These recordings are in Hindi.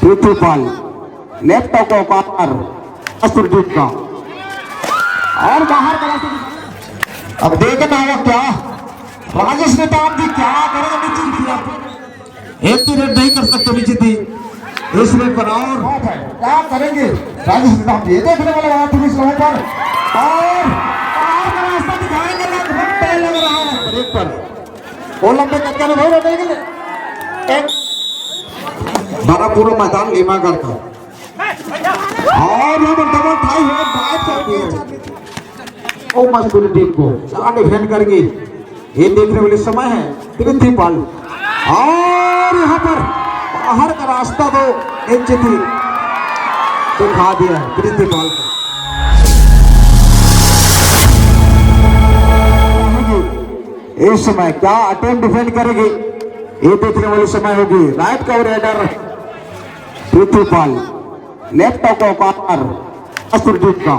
पृथ्वीपाल लेफ्ट को पार असुरजीत का और बाहर का रास्ता। अब देखना है क्या राजेश नेताम जी क्या करेंगे। निश्चित थी आप एक भी रेड नहीं कर सकते। निश्चित थी इस रेड पर और क्या करेंगे राजेश नेताम जी। देखने वाले बात है इस पर और बाहर का रास्ता दिखाएंगे। लग रहा है ब्रेक पर वो लंबे कटका में भाई रहेंगे बड़ा पूरा मैदान लीमागढ़ का और डबल टाई है ड्राइव करके ओ मस्कुल टीम को क्या डिफेंड करेंगे ये देखने वाले समय है। पृथ्वीपाल और यहाँ पर बाहर का रास्ता तो इंच थी दिखा दिया पृथ्वीपाल को। इस समय क्या अटेम्प्ट डिफेंड करेगी ये देखने वाली समय होगी। राइट का रेडर पृथ्वीपाल लेफ्ट को पार असुरजीत का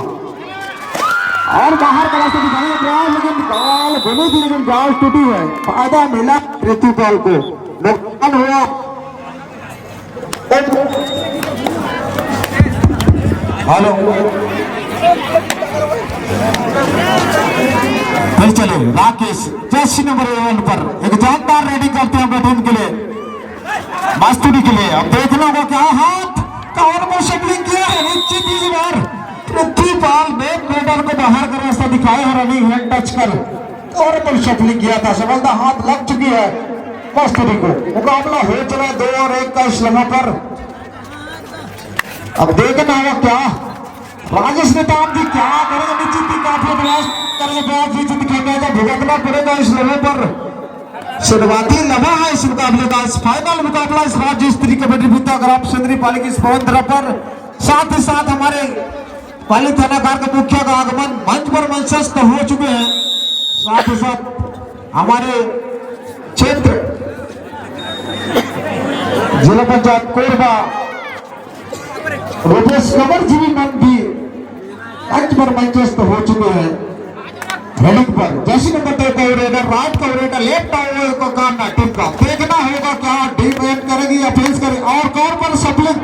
और बाहर का रास्ता दिखाने का प्रयास लेकिन बॉल बनी थी लेकिन बॉल टूटी है। फायदा मिला पृथ्वीपाल को नुकसान हुआ। हेलो फिर चले राकेश जर्सी नंबर 11 पर एक जानदार रेडिंग करते हैं बैटिंग के लिए मास्तूरी के लिए। अब देखना होगा क्या हाथ कवर को शटलिंग किया है। निश्चित ही बार पृथ्वीपाल ने रेडर को बाहर का रास्ता दिखाया है। रनिंग हैंड टच कर कवर पर शटलिंग किया था। सफलता हाथ लग चुकी है मास्तूरी को। मुकाबला हो चला 2 और 1 का इस लम्हा पर। अब देखना होगा क्या राजेश नेताम जी क्या करेंगे। निश्चित ही काफी प्रयास करेंगे भुगतना पड़ेगा इस लम्हे पर। शुरुआती लम्हा है इस मुकाबले का। इस फाइनल मुकाबला इस राज्य स्तरीय कबड्डी प्रतियोगिता चंद्री पाली की स्पॉन्सर पर साथ ही साथ हमारे पाली थानाकार के मुखिया का आगमन मंच पर मंचस्थ हो चुके हैं। साथ ही साथ हमारे क्षेत्र जिला पंचायत कोरबा रुपेश कंवर जी भी मंच पर मंचस्थ हो चुके हैं। हेडिंग पर जैसी नंबर 2 का रेडर राइट का रेडर लेफ्ट को करना टीम का। देखना होगा क्या डिफेंड करेगी या फेंस करेगी और कवर पर सप्लिंग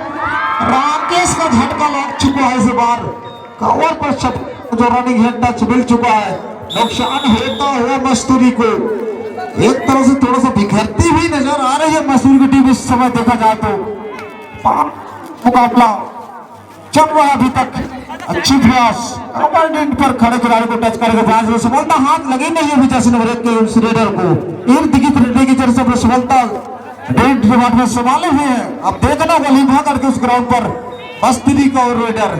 राकेश का झटका लग चुका है। इस बार कवर पर जो रनिंग हैंड टच मिल चुका है। नुकसान होता हुआ मस्तूरी को एक तरह से थोड़ा सा बिखरती हुई नजर आ रही है मस्तूरी की टीम इस समय देखा जाए तो। मुकाबला चल रहा अभी तक अच्छी प्रयास पर खड़े खिलाड़ी को टच करेगा प्रयास में सफलता हाथ लगी नहीं है। जैसे नंबर 1 के रेडर को इर्द गिर्द की तरफ से सफलता डेट में संभाले हुए हैं। अब देखना गली भाग करके उस ग्राउंड पर मस्तूरी का और रेडर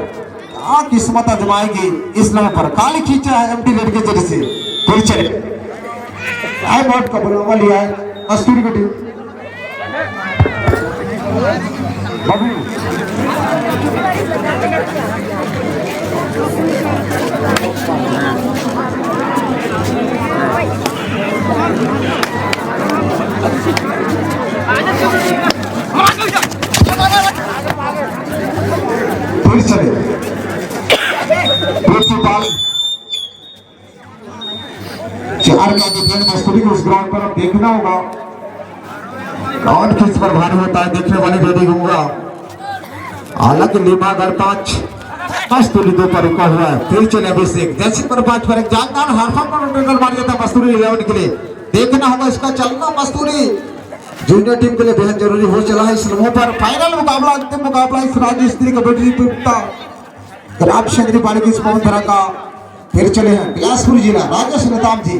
क्या किस्मत आजमाएगी इस लम्हे पर। काली खींचा है एमटी रेड के जरिए से फिर चले टाइम आउट का बुलावा लिया है मस्तूरी की टीम। फिर चले पृथ्वीपाल 4 का डिफेंड मस्तूरी को उस ग्राउंड पर। अब देखना होगा कौन किस पर भारी होता है। देखने वाले रेडी होगा। हालांकि लीमागढ़ 5 मस्तूरी 2 पर रुका हुआ है। फिर चले अभिषेक जैसे पर 5 पर एक जानदार हरफा पर मार देता मस्तूरी 11 के लिए। देखना होगा इसका चलना मस्तूरी जूनियर टीम के लिए बेहद जरूरी हो चला है इस लम्हों पर। फाइनल मुकाबला अंतिम मुकाबला इस राज्य स्तरीय कबड्डी प्रतियोगिता ग्राम चंद्री पाली की स्पॉन्सर का। फिर चले हैं बिलासपुर जिला राजेश नेताम जी।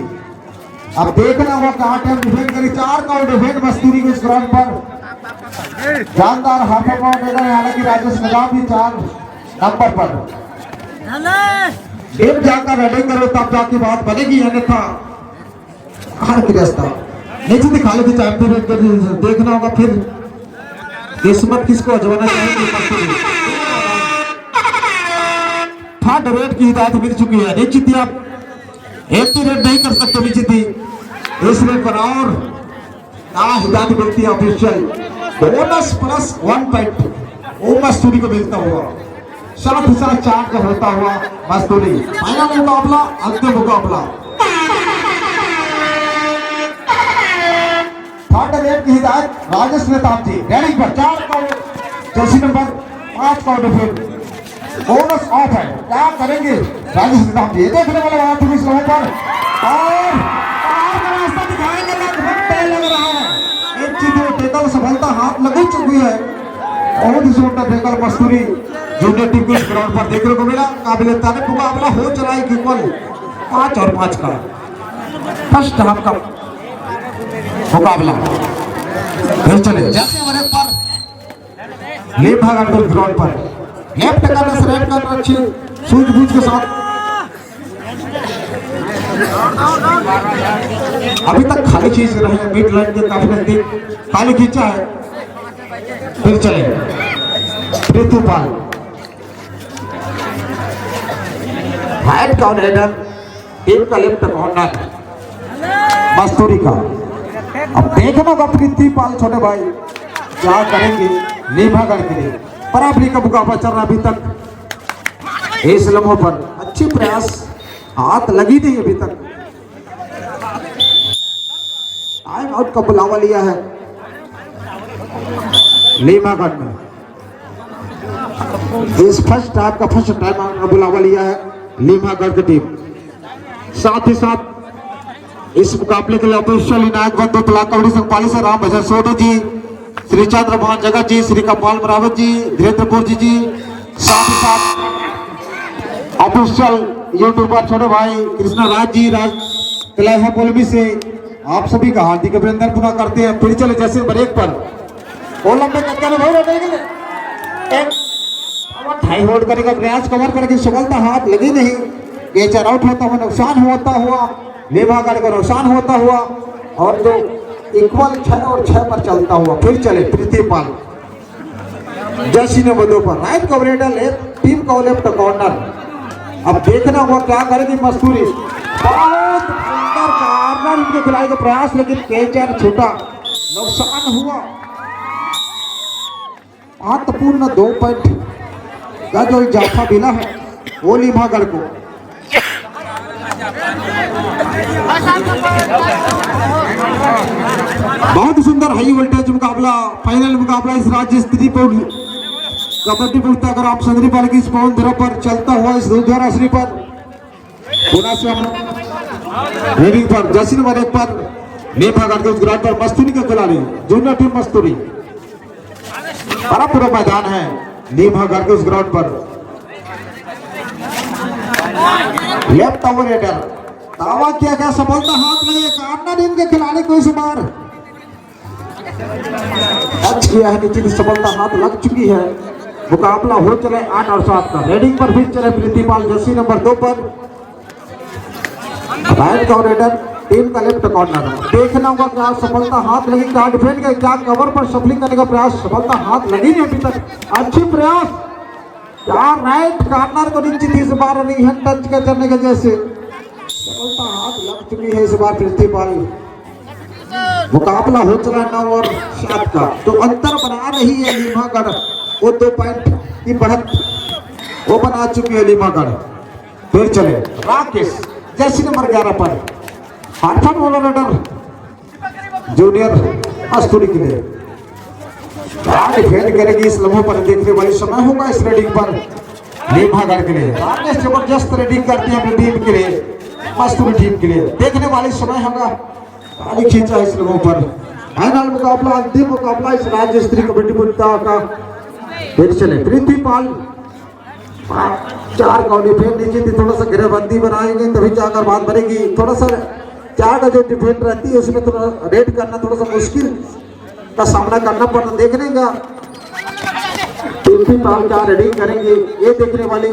अब देखना होगा कहाँ टाइम डिफेंड करी। 4 का डिफेंड मस्तूरी को इस ग्राउंड पर जानदार हाथों को देगा। हालांकि राजेश नेताम भी 4 नंबर पर गेम जाकर रेडिंग करो तब जाके बात बनेगी। अन्यथा नीचे दिखा लेती देखना होगा फिर किस्मत किसको अजमाना चाहिए। थर्ड रेड की हिदायत मिल चुकी है। निश्चित ही आप एक भी रेड नहीं कर सकते। निश्चित ही इस रेड पर और हिदायत मिलती है ऑफिशियल बोनस प्लस 1 पॉइंट वो मस्तूरी को मिलता हुआ। साथ ही साथ 4 का होता हुआ मस्तूरी। फाइनल मुकाबला अंतिम मुकाबला थर्ड रेड की हिदायत राजेश नेताम जी। रेडिंग पर 4 का जर्सी नंबर 5 का डिफेंड बोनस ऑफ है, क्या करेंगे राजेश राम? ये देखने वाले बात है इस पर और बाहर का रास्ता दिखाएंगे, लग रहा है एक चीज टेकल सफलता हाथ लग चुकी है। बहुत ही सुंदर टेकल मस्तूरी जूनियर टीम के ग्राउंड पर देखने को मिला। काबिल तारीफ मुकाबला हो चला है इक्वल 5 और 5 का फर्स्ट हाफ का मुकाबला। फिर चले जैसे हमारे पर ले भागा ग्राउंड पर लेफ्ट करने से राइट करना अच्छी सूझबूझ के साथ। अभी तक खाली खींच रहे हैं, मिड लाइन के काफी नजदीक खाली खींचा है। फिर चले पृथ्वीपाल राइट कॉर्नर टीम का लेफ्ट कॉर्नर मस्तूरी का। अब देखना होगा पृथ्वीपाल छोटे भाई क्या करेंगे नीमागढ़ के लिए। बराबरी का मुकाबला चल रहा अभी तक इस लम्हों पर। अच्छी प्रयास, हाथ लगी नहीं अभी तक। टाइम आउट का बुलावा लिया है नीमागढ़ में। इस फर्स्ट हाफ का फर्स्ट टाइम आउट का बुलावा लिया है नीमागढ़ की टीम। साथ ही साथ इस मुकाबले के लिए ऑफिशियल इनायत बंधु तलाक कबड्डी संघ पाली से राम भजन सोनी जी, श्री चंद्र मोहन जगत जी, श्री कपाल मरावत जी, धीरेन्द्रपुर जी, साथ ही साथ ऑफिशियल यूट्यूबर छोटे भाई कृष्णा राज जी राज पोलमी से आप सभी का हार्दिक अभिनंदन पुनः करते हैं। फिर चले जैसे ब्रेक पर लंबे कक्का में हाई होल्ड करने का प्रयास कवर करके सफलता हाथ लगी नहीं। कैचर आउट होता हुआ नुकसान होता हुआ नीमागढ़ को नुकसान होता हुआ और जो इक्वल 6 और 6 पर चलता हुआ। फिर चले पृथ्वीपाल जर्सी नंबर 2 पर राइट कवरेज टीम का लेफ्ट कॉर्नर। अब देखना हुआ क्या करेगी मस्तूरी। बहुत सुंदर कॉर्नर उनके खिलाड़ी का प्रयास, लेकिन कैचर छूटा, नुकसान हुआ। महत्वपूर्ण 2 पॉइंट का जो इजाफा मिला है वो नीमागढ़ को। बहुत सुंदर हाई वोल्टेज मुकाबला, फाइनल मुकाबला इस राज्य स्तरीय कबड्डी प्रतियोगिता अगर आप संगरी पाल की स्पॉन धरा पर चलता हुआ इस द्वारा श्री पर पुनः से हम रीडिंग पर जर्सी नंबर 1 पर नीमागढ़ के उस ग्राउंड पर मस्तूरी के खिलाड़ी जूनियर टीम मस्तूरी। बड़ा पूरा मैदान है नीमागढ़ के उस ग्राउंड पर। लेफ्ट ओवरेटर दावा किया गया, सफलता हाथ लगे कॉर्नर इनके खिलाड़ी को इस बार टच किया है, नीचे की सफलता हाथ लग चुकी है। मुकाबला हो चले 8 और 7 का। रेडिंग पर फिर चले पृथ्वीपाल जर्सी नंबर 2 पर राइट कॉर्नर टीम का लेफ्ट कॉर्नर। देखना होगा क्या सफलता हाथ लगी, क्या डिफेंड का क्या कवर पर सफलिंग करने का प्रयास, सफलता हाथ लगी नहीं अभी तक। अच्छी प्रयास, क्या राइट कॉर्नर को नीचे इस बार नहीं है टच करने के जैसे सफलता हाथ लग चुकी है इस बार पृथ्वीपाल। मुकाबला हो चला 9 और 7 का। तो अंतर बना रही है नीमागढ़, वो 2 पॉइंट की बढ़त वो बना चुकी है नीमागढ़। फिर चले राकेश जर्सी नंबर 11 पर हाथन वॉलरेटर जूनियर मस्तूरी के लिए डिफेंड करेगी इस लम्हों पर। देखने वाली समय होगा इस रेडिंग पर नीमागढ़ के लिए। राकेश जबरदस्त रेडिंग करती है अपनी टीम के लिए, मस्तूरी टीम के लिए। देखने वाली समय होगा खाली खींचा इस लम्हों पर। फाइनल मुकाबला, अंतिम मुकाबला इस राज्य स्तरीय कबड्डी प्रतियोगिता का। फिर चले पृथ्वीपाल 4 का डिफेंड नीचे थी, थोड़ा सा घेराबंदी बनाएंगे तभी जाकर बात बनेगी। थोड़ा सा 4 का जो डिफेंड रहती है उसमें थोड़ा रेड करना थोड़ा सा मुश्किल का सामना करना पड़ता। देखने का पृथ्वीपाल क्या रेडिंग करेंगे ये देखने वाली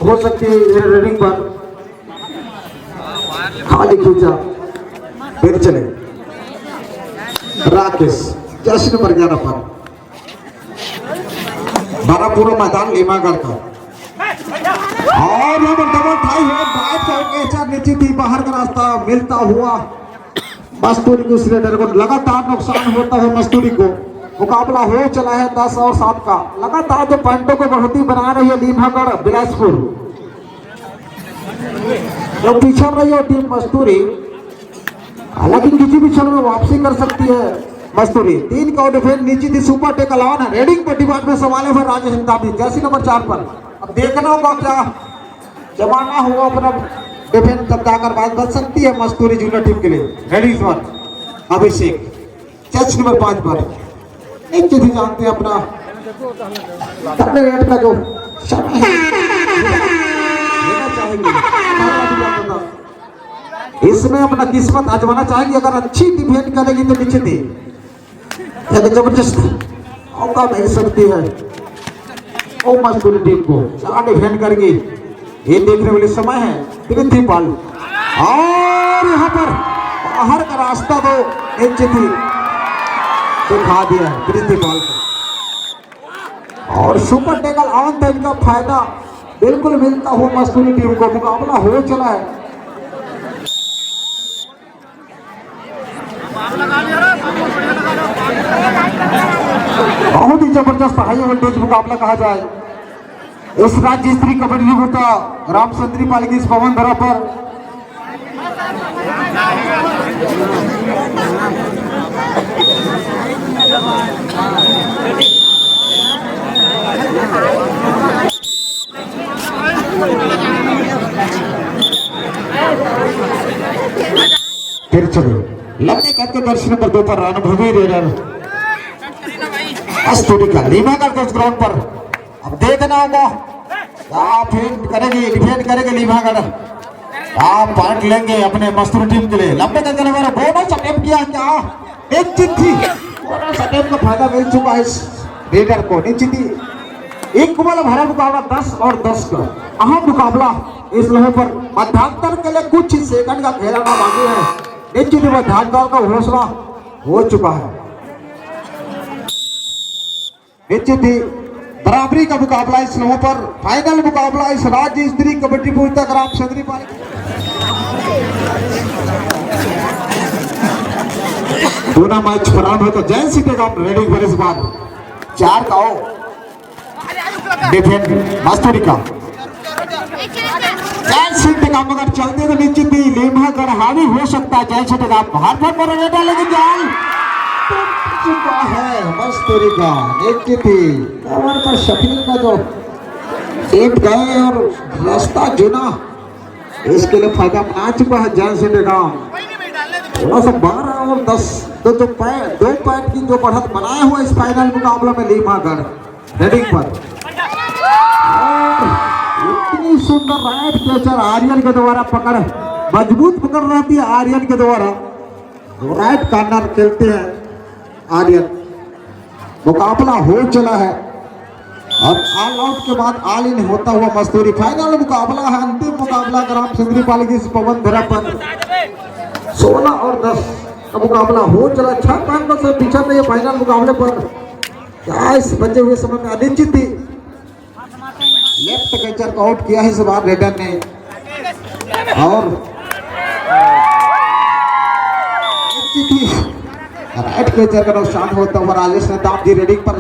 हो सकती है रेडिंग पर। खाली खींचा। फिर चले राकेश जर्सी नंबर 11 पर। बड़ा पूरा मैदान नीमागढ़ का और डबल टाई है। ड्राइव कैचर नीचे थी, बाहर का रास्ता मिलता हुआ मस्तूरी को सिलेंडर को लगातार नुकसान होता है मस्तूरी को। मुकाबला हो चला है 10 और 7 का। लगातार जो पॉइंटों को बढ़ोतरी बना रही है नीमागढ़ बिलासपुर, जो पिछड़ रही है टीम मस्तूरी, हालांकि किसी भी क्षण में वापसी कर सकती है। मस्तूरी 3 का डिफेंस नीचे थी सुपर टेकल ऑन है रेडिंग पर डिपार्टमेंट संभाले फिर राजेश हिंदाबी जर्सी नंबर 4 पर। अब देखना होगा क्या जमाना हुआ अपना डिफेंस तब जाकर बात बच सकती है मस्तूरी जूनियर टीम के लिए। रेडिंग पर अभिषेक जर्सी नंबर 5 पर नीचे थी जानते हैं अपना तगड़े रेट का जो समय है लेना चाहेंगे इसमें अपना किस्मत आजमाना चाहेंगे। अगर अच्छी डिफेंड करेगी तो नीचे थी जबरदस्त मौका मिल सकती है ओ मजबूरी टीम को। क्या डिफेंड करेगी ये देखने वाले समय है। प्रिंसिपल और यहाँ पर बाहर का रास्ता तो नीचे थी दिखा दिया प्रिंसिपल को और सुपर टेकल ऑन था। इनका फायदा बिल्कुल मिलता हुआ मजबूरी टीम को। मुकाबला हो चला है बहुत ही जबरदस्त हाई वोल्टेज मुकाबला कहा जाए। इस राज्य स्तरीय कबड्डी होता रामचंद्री पालिका इस पवन धरा पर फिर चलो लंबे कद के दर्शन नंबर 2 पर अनुभवी रेडर अस्तूरिका लीमागढ़ के ग्राउंड पर। अब देखना होगा क्या डिफेंड करेंगे लीमागढ़ आप पॉइंट लेंगे अपने मस्तूरी टीम के लिए। लंबे कद के मेरा बोनस अटेम्प्ट किया क्या एक चिट्ठी बोनस अटेम्प्ट का फायदा मिल चुका है इस रेडर को। निश्चित ही एक वाला भरा मुकाबला 10 और 10 का अहम मुकाबला इस लम्हे पर मध्यांतर के लिए कुछ ही सेकंड का खेलना बाकी है। निश्चित ही मध्यांतर का घोषणा हो चुका है। निश्चित ही बराबरी का मुकाबला इस लम्हे पर फाइनल मुकाबला इस राज्य स्तरीय कबड्डी पुस्तक रामचंद्री पालिका दोनों मैच खराब है तो जैन सिटी का रेडी पर इस बार 4 का डिफेंड मस्तूरी का जैन सिटी का मगर चलते तो निश्चित ही लीमागढ़ हावी हो सकता है। जैन सिटी का बाहर पर बेटा लेकिन जाल चुका है मस्तूरी का। निश्चित ही कवर पर शकील का जो सेट गए और रास्ता चुना इसके लिए फायदा बना चुका है जैन सिटी का। थोड़ा सा 12 और 10 दो पॉइंट की जो बढ़त बनाया हुआ इस फाइनल मुकाबला में लीमागढ़ रेडिंग पर। और इतनी सुंदर राइट कैचर आर्यन के द्वारा पकड़ मजबूत पकड़ रहती है आर्यन के द्वारा राइट कॉर्नर खेलते हैं आर्यन। मुकाबला हो चला है और ऑल आउट के बाद ऑल इन होता हुआ मस्तूरी। फाइनल मुकाबला है अंतिम मुकाबला रामचंद्री पालिका इस पवन धरा पर 16 और 10 का मुकाबला हो चला। 6 पॉइंट से पीछे में ये फाइनल मुकाबले पर क्या इस बचे हुए समय में अनिश्चित थी। लेफ्ट कैचर को आउट किया है इस बार रेडर ने और राइट कैचर का नुकसान होता हुआ राजेश ने दाम दी रेडिंग पर।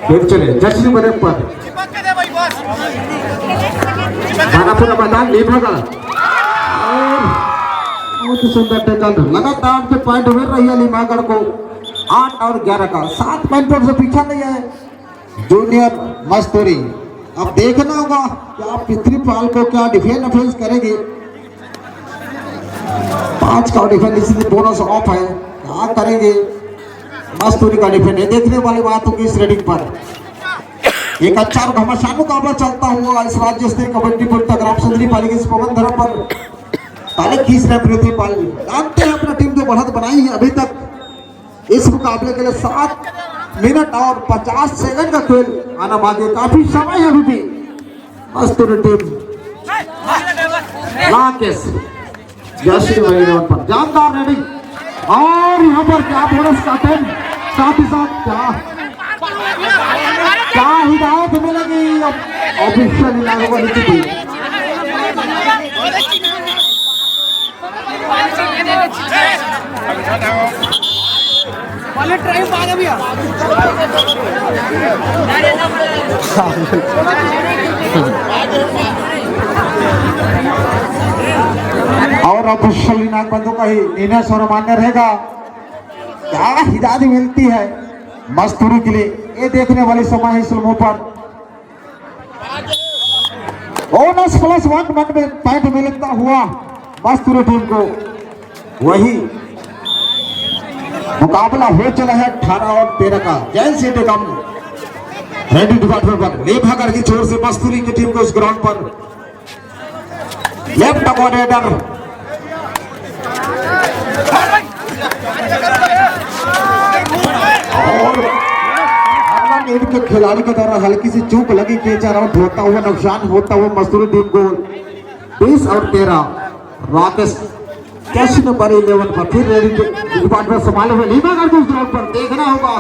फिर चले जर्सी नंबर 1 पर खानापुरा मैदान लीमागढ़ और बहुत सुंदर टेकल लगातार से पॉइंट मिल रही है लीमागढ़ को 8 और 11 का 7 पॉइंट से पीछा नहीं है जूनियर मस्तूरी। अब देखना होगा क्या पितृपाल को क्या डिफेंस करेगी। 5 का डिफेंस बोनस ऑफ है क्या करेंगे मस्तूरी का डिफेंस। देखने वाली बात होगी इस रेडिंग पर। एक अच्छा और घमासान मुकाबला चलता हुआ इस राज्य स्तरीय कबड्डी पुस्तक रामचंद्री पालिका इस पवन धरा पर ताले खींच रहे प्रिंसिपल जानते हैं अपना टीम जो बढ़त बनाई है अभी तक इस मुकाबले के लिए 7 मिनट और 50 सेकंड का खेल आना बाकी। काफी समय है अभी भी Masturi team Rakesh Jersey number पर जानदार रेडिंग और यहाँ पर क्या बोनस का टेन साथ ही साथ क्या हिदायत मिलेगी ऑफिशियल लागू वाली थी। और ऑफिशियल इनाम बंदों का ही निर्णय सर्वमान्य रहेगा। क्या हिदायत मिलती है मस्तूरी के लिए, ये देखने वाले समय है फिल्मों पर। बोनस प्लस 1 पॉइंट मिलता हुआ मस्तूरी टीम को। वही मुकाबला हो चला है 18 और 13 का। जैन सिटी कम रेडी डिपार्टमेंट पर लेभागर की छोर से मस्तूरी की टीम को इस ग्राउंड पर लेफ्ट कोऑर्डिनेटर और इनके खिलाड़ी के द्वारा हल्की सी चूक लगी कि राउंड होता हुआ नुकसान होता हुआ मस्तूरी टीम को 20 और 13 राकेश कैश नंबर 11 पर फिर रेडी डिपार्टमेंट संभाले हुए लीमागढ़ को उस ग्राउंड पर देखना होगा,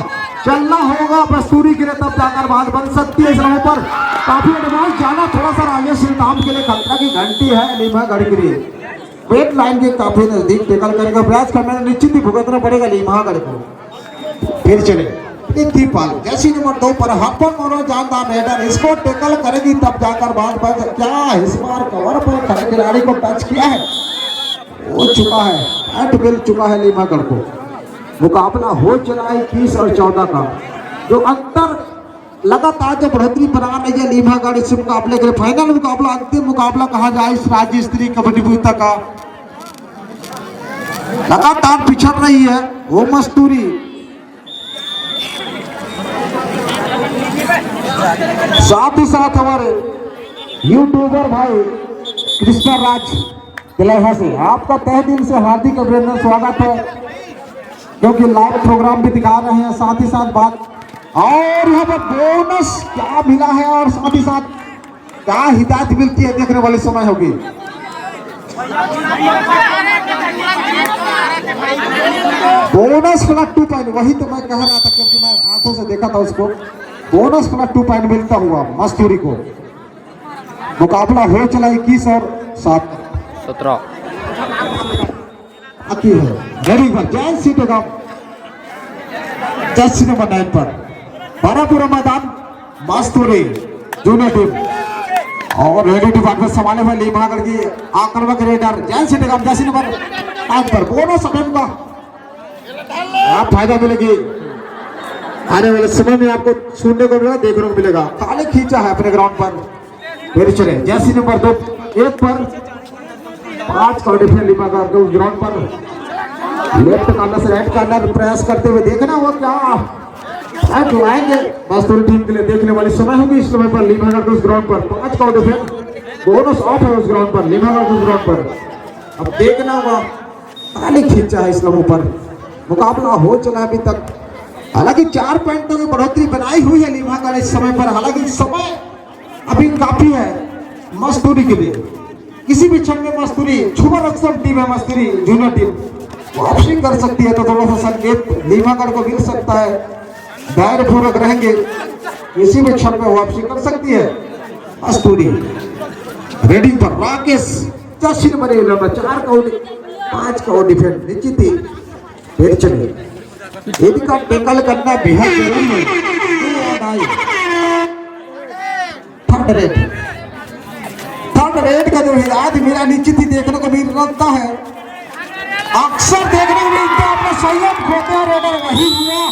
चलना होगा मस्तूरी के लिए, तब जाकर बात बन सकती है। इस राउंड पर काफी एडवांस जाना थोड़ा सा आगे श्रीराम के लिए खतरा की घंटी है लीमागढ़ के लिए। वेट लाइन के काफी नजदीक टेकल करने का प्रयास करना निश्चित ही भुगतना पड़ेगा लीमागढ़ को। फिर चले पाल जैसी नंबर 2 पर हपन और जानदार रेडर इसको टेकल करेगी, तब जाकर बात बन। क्या इस बार कवर पर खड़े खिलाड़ी को टच किया है, हो चुका है, एट मिल चुका है लीमागढ़ को। मुकाबला हो चला है 21 और 14 का। जो अंतर लगातार जो बढ़ोतरी बना रही है लीमागढ़ इस मुकाबले के फाइनल मुकाबला, अंतिम मुकाबला कहा जाए इस राज्य स्तरीय कबड्डी प्रतियोगिता का, लगातार पिछड़ रही है वो मस्तूरी। साथ ही साथ हमारे यूट्यूबर भाई कृष्णा राज दिलाहा से आपका तहे दिल से हार्दिक अभिनंदन स्वागत है, क्योंकि लाइव प्रोग्राम भी दिखा रहे हैं। साथ ही साथ बात और यहाँ पर बोनस क्या मिला है और साथ ही साथ क्या हिदायत मिलती है देखने वाले समय होगी। बोनस प्लस 2 पॉइंट, वही तो मैं कह रहा था क्योंकि मैं आंखों से देखा था उसको। बोनस प्लस 2 पॉइंट मिलता हुआ मस्तूरी को। मुकाबला हो चला 21 और 17 है। वेरी गुड जैन सीटे का जैसी नंबर 9 पर बारापुरा मैदान मस्तूरी जूनियर टीम और रेडी डिपार्टमेंट संभाले हुए लीमागढ़ की आक्रमक रेडर जैन सीटे का जैसी नंबर 9 पर। बोनस का आप फायदा मिलेगी, आने वाले समय में आपको सुनने को मिलेगा, देखने को मिलेगा। काले खींचा है अपने ग्राउंड पर। फिर चले जैसी नंबर 2 1 पर 5 का डिफेंस लीमागढ़ के उस ग्राउंड पर लेफ्ट कॉर्नर से राइट कॉर्नर प्रयास करते हुए देखना हुआ क्या एट लाएंगे मस्तूरी टीम के लिए। देखने वाली समय होगी इस समय पर लीमागढ़ के उस ग्राउंड पर 5 का डिफेंस बोनस ऑफ है उस ग्राउंड पर लीमागढ़ के उस ग्राउंड पर। अब देखना होगा काले खींचा है इस लम्हों पर। मुकाबला हो चला अभी तक, हालांकि 4 पॉइंटों की बढ़ोतरी बनाई हुई है लीमागढ़ इस समय पर। हालांकि समय अभी काफी है मस्तूरी के लिए। किसी भी क्षण में मस्तूरी छुपा रक्षक टीम है मस्तूरी जूनियर टीम, वापसी कर सकती है, तो थोड़ा सा संकेत लीमागढ़ को मिल सकता है। धैर्य पूर्वक रहेंगे, किसी भी क्षण में वापसी कर सकती है मस्तूरी। रेडिंग पर राकेश 4 नंबर 4 का 5 का डिफेंस निश्चित ही। फिर चलिए इनका टेकल करना बेहद जरूरी है। थर्ड रेड का जो हिदायत मेरा निश्चित ही देखने को मिल रहा है, अक्सर देखने को मिलता है। अपने संयम खोते हैं रेडर, वही हुआ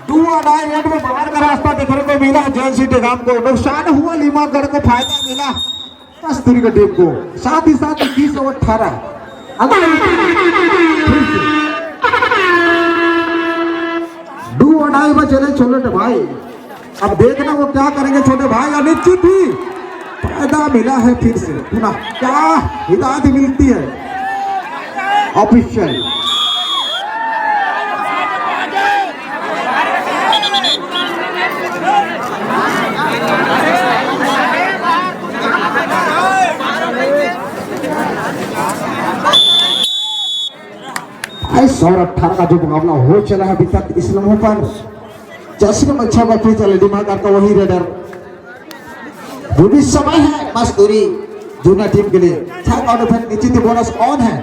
डू और डाई रेड में बाहर का रास्ता देखने को मिला। जैन सिटी गांव को नुकसान हुआ, लीमागढ़ को फायदा मिला मस्तूरी की टीम को। साथ ही साथ 21 और 18 डू और डाई में चले छोटे भाई। अब देखना वो क्या करेंगे छोटे भाई। अनिश्चित ही फायदा मिला है फिर से पुनः, क्या हिदायत मिलती है ऑफिशियल। और 18 का जो मुकाबला हो चला है अभी तक इस लम्हों पर। जैसे में अच्छा बात चले लीमागढ़ का वही रेडर। वो भी समय है मस्तूरी जूनियर टीम के लिए। निश्चित बोनस कौन है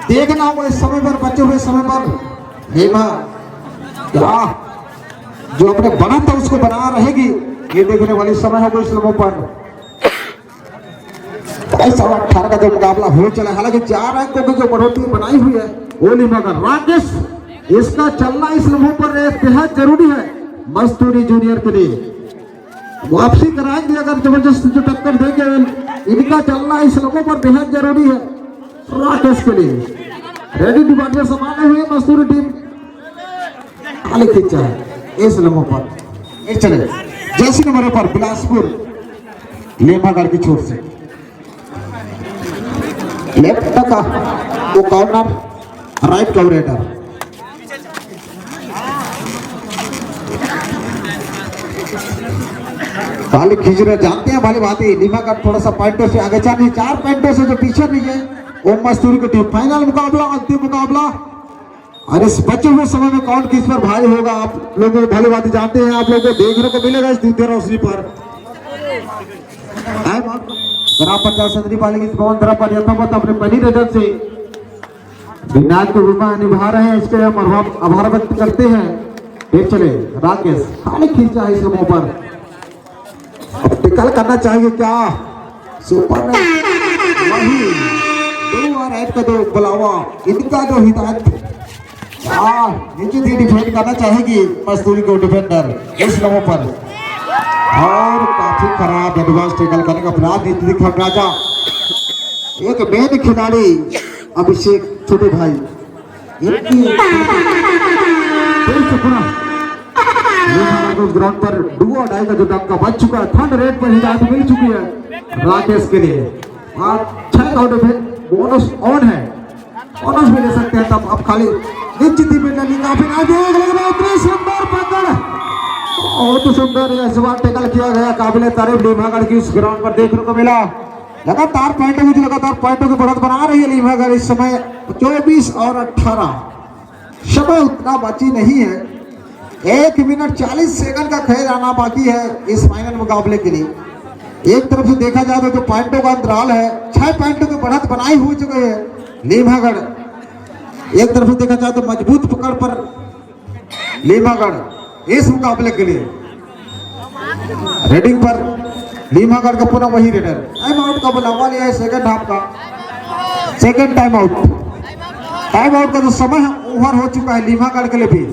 देखना होगा इस समय पर, बचे हुए समय पर। हेमा क्या जो अपने बना था उसको बना रहेगी, ये देखने वाली समय होगा इस लम्हों पर। 18 का जो मुकाबला हो चला, हालांकि 4 अंकों की जो बढ़ोतरी बनाई हुई है वो लीमागढ़। राकेश इसका चलना इस लम्हों पर बेहद जरूरी है मस्तूरी जूनियर के लिए। वापसी कराएंगे अगर जबरदस्त जो टक्कर देंगे, इनका चलना इस लम्हों पर बेहद जरूरी है राकेश के लिए। रेडी डिपार्चर संभाले हुए मस्तूरी टीम खाली खींचा है इस लम्हों पर। ये चले जैसी नंबर पर बिलासपुर लेमागढ़ की छोर से लेफ्ट का वो कॉर्नर, राइट कवरेटर। खाली खींच रहे, जानते हैं भाली बात है लेमागढ़ थोड़ा सा पॉइंटों से आगे चल रही, 4 पॉइंटों से जो पीछे नहीं है वो मस्तूरी की टीम। फाइनल मुकाबला, अंतिम मुकाबला और इस बचे हुए समय में कौन किस पर भारी होगा आप लोगों को भली बात जानते हैं। आप लोगों को देखने को मिलेगा इस द्वितीय रोशनी पर। पर यथावत अपने पहली रजत से विनायक को विवाह निभा रहे हैं, इसके लिए हम आभार व्यक्त करते हैं। फिर चले राकेश खाली खींचा है इस समय पर, अब टिकल करना चाहिए क्या सुपर में वही दो और राइट का दो बुलावा, इनका जो हिदायत नीचे थी डिफेंड करना चाहेगी मस्तूरी को डिफेंडर इस लम्हों पर। और काफी खराब एडवांस टैकल करने का प्रयास दिख राजा। एक मेन खिलाड़ी अभिषेक छोटे भाई इनकी ग्राउंड पर डुओ डाई का जो टक्का बच चुका है, थर्ड रेट पर हिदायत मिल चुकी है राकेश के लिए। और 6 का बोनस ऑन है, बोनस भी ले सकते हैं तब। अब खाली निश्चित ही इतनी सुंदर पकड़, बहुत सुंदर इस बार टैकल किया गया, काबिल तारीफ लेमागढ़ की इस ग्राउंड पर देखने को मिला। लगातार पॉइंटों की बढ़त बना रही है लेमागढ़ इस समय 24 और 18। समय उतना बाकी नहीं है, 1 मिनट 40 सेकंड का खेल आना बाकी है इस फाइनल मुकाबले के लिए। एक तरफ से देखा जाए तो जो पॉइंटों का अंतराल है 6 पॉइंटों की बढ़त बनाई हो चुके हैं लेमागढ़। एक तरफ से देखा जाए तो मजबूत पकड़ पर लेमागढ़ इस मुकाबले के लिए। रेडिंग पर लेमागढ़ का पुनः वही रेडर टाइम आउट का बुलावा लिया है सेकंड हाफ का, second time out. Time out का जो समय है ओवर हो चुका है लेमागढ़ के लिए भी।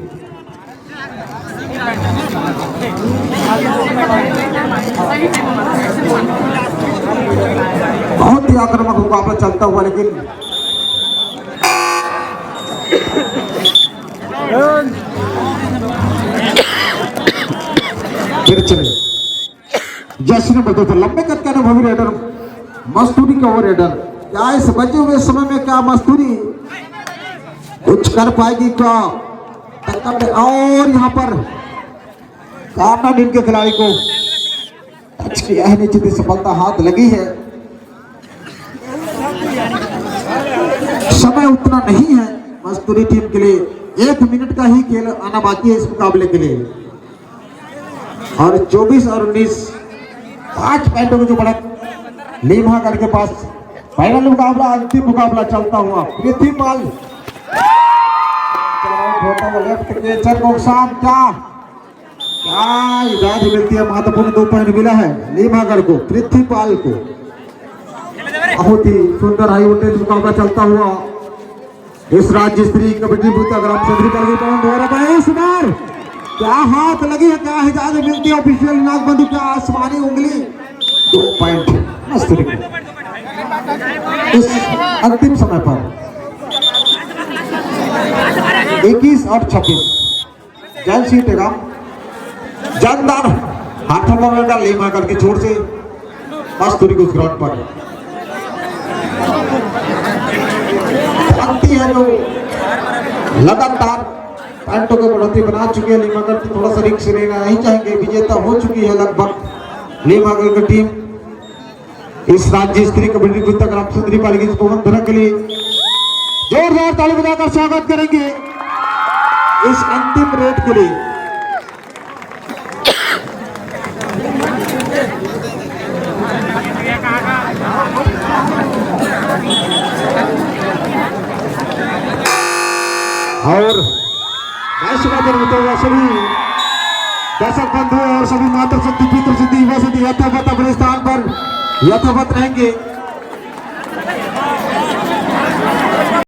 बहुत ही आक्रामक मुकाबला चलता हुआ, लेकिन फिर चले जश्न बदो पर लंबे कद का अनुभवी रेडर मस्तूरी का वो रेडर। क्या इस बचे हुए समय में क्या मस्तूरी कुछ कर पाएगी क्या? और यहाँ पर कार्नर इनके खिलाड़ी को टच किया है, निश्चित सफलता हाथ लगी है। समय उतना नहीं है मस्तूरी टीम के लिए, 1 मिनट का ही खेल आना बाकी है इस मुकाबले के लिए। और 24 और 19 5 पॉइंटों की जो बढ़त लेमागढ़ के पास। फाइनल मुकाबला, अंतिम मुकाबला चलता हुआ पृथ्वीपाल लेफ्ट के चरकोसान क्या हिदायत मिलती है। महत्वपूर्ण 2 पॉइंट मिला है लेमागढ़ को, पृथ्वीपाल को। बहुत ही सुंदर हाई वोल्टेज मुकाबला चलता हुआ इस राज्य स्तरीय कबड्डी ग्राम सेंट्री इस बार क्या हाथ लगी है, क्या हिदायत मिलती है ऑफिशियल नाकबंदी, क्या आसमानी उंगली। 2 पॉइंट मस्तूरी को इस अंतिम समय पर 21 और 26 जल सीट जानदार हाथों में का लेमागढ़ की छोर से मस्तूरी को ग्राउंड पर है जो लगातार पॉइंटों को बढ़ोतरी बना चुकी है लेमागढ़। तो थोड़ा सा रिस्क लेना नहीं चाहेंगे, विजेता हो चुकी है लगभग लेमागढ़ की टीम इस राज्य स्तरीय कबड्डी ग्राम सेंट्री पालिका के प्रबंधन के लिए। जोरदार ताली बजाकर स्वागत करेंगे इस अंतिम रेट के लिए। और सभी दर्शक बंधु और सभी मातृ शक्ति पितृ सिद्धि युवा सिद्धि यथावत अपने स्थान पर यथावत रहेंगे।